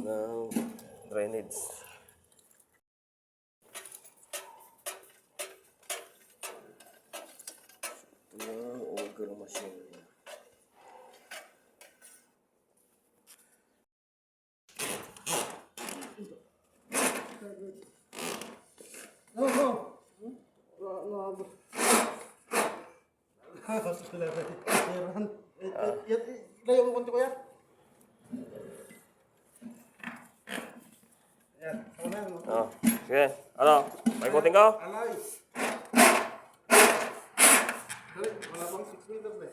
ng drainage. Ito yung auger machine. Layo mo konti ko yan. Yan, Oh, sige. Ano? May ikutin ko? alay. Dali, wala bang 6 meters eh.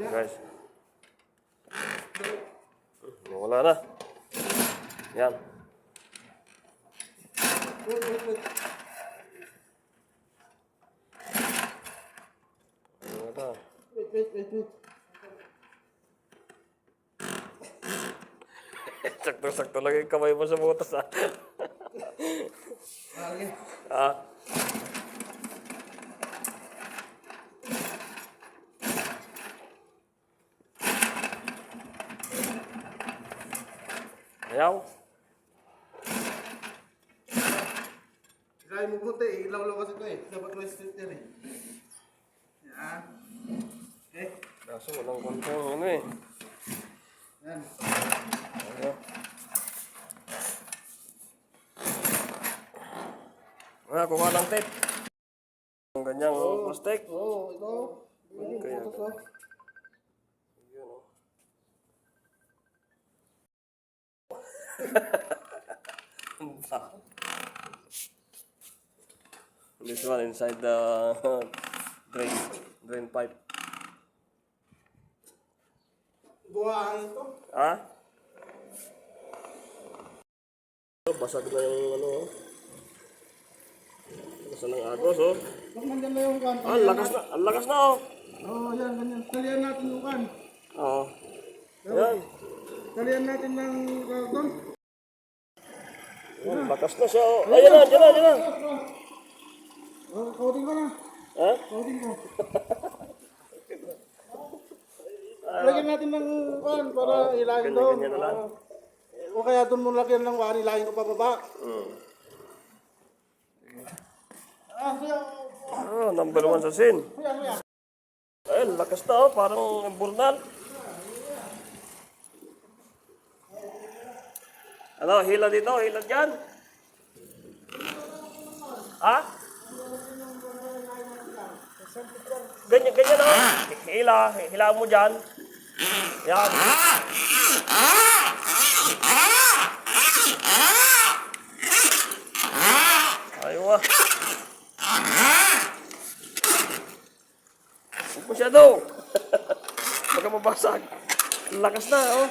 Guys. Wala na. Yan. Wait. Wala. Wait. Sakto-sakto lang yung kamay mo sa butas, ha? Okay. Ah. Ayaw. Try mo konti, ilaw-law kasi ito eh. Dapat may straight yan eh. Yan. Okay. Kaso walang kontong ano eh. Yan. Ano? Kuha ng tape. Ang ganyang plastic. Oo, ito. Kaya. Ito ko. Yun, oh. This one inside the drain pipe. Buwahan ito. Ha? Basag na yung ano, oh. Basag ng agos, oh. Pag nandyan na yung kan. Ah, ang lakas na, oh. Oo, yan, ganyan. Talian natin yung kan. Oo. Ayan. Talian natin ng karton. Ayan, lakas na siya, oh. Ayan na, dyan na. Oh, kautin ko na. Ha? Kautin ko. Lagyan natin ng kan para ilahin doon. Ganyan na lang. O kaya doon mo lagyan ng kan, ilahin ko pababa. Kuya. Ah, number 1 sa sin. Kuya. Ayun, lakas na, oh. Parang burnal. Ano, hila dito, hila dyan. Ha? Ganyan, oh. Hila mo dyan. Yan. Aywa. Huwag masyado. Baka mabasag. Lakas na, oh.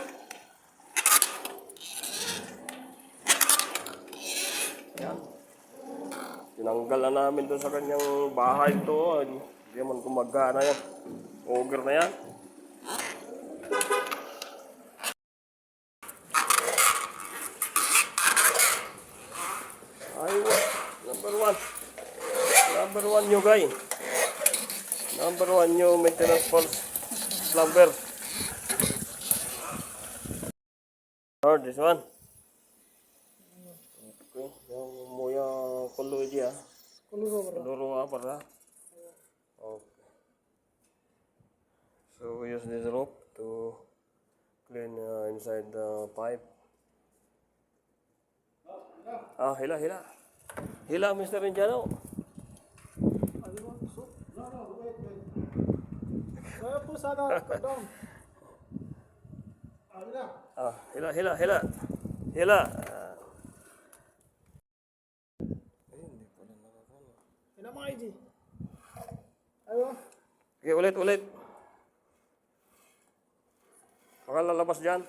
Yan. Tinanggal na namin doon sa kanyang bahay ito. Hindi naman gumagana yan. Auger na yan. Aywa. Number 1 nyo, guys. Number 1 nyo maintenance pulse plumber. Oh, this one. Okay, yang moya kulo dia. Kuluro apa lah? Okay. So we use this rope to clean inside the pipe. Ah, hila. Hila, Mr. Indiano. Kaya po sana doon. Ah, hila. Hila. Ina mga ID. Ayo. Okay, ulit. Baka lalabas dyan.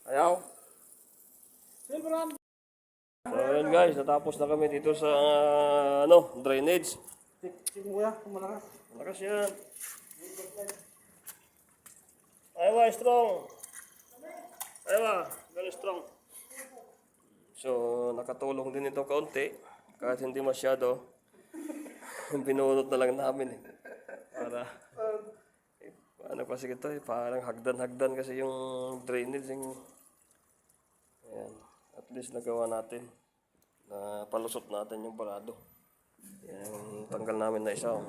Ayaw. Silveran. So yun guys, natapos na kami dito sa drainage. Sige kuya, kung malakas. Malakas yan. Aywa, strong. Aywa, very strong. So, nakatulong din ito kaunti. Kahit hindi masyado. Binunot na lang namin eh. Para, ano kasi ito eh, parang hagdan-hagdan kasi yung drainage. Yung, ayan. At least nagawa natin. Na palusot natin yung barado. Yan, tanggal namin na isa. Oh.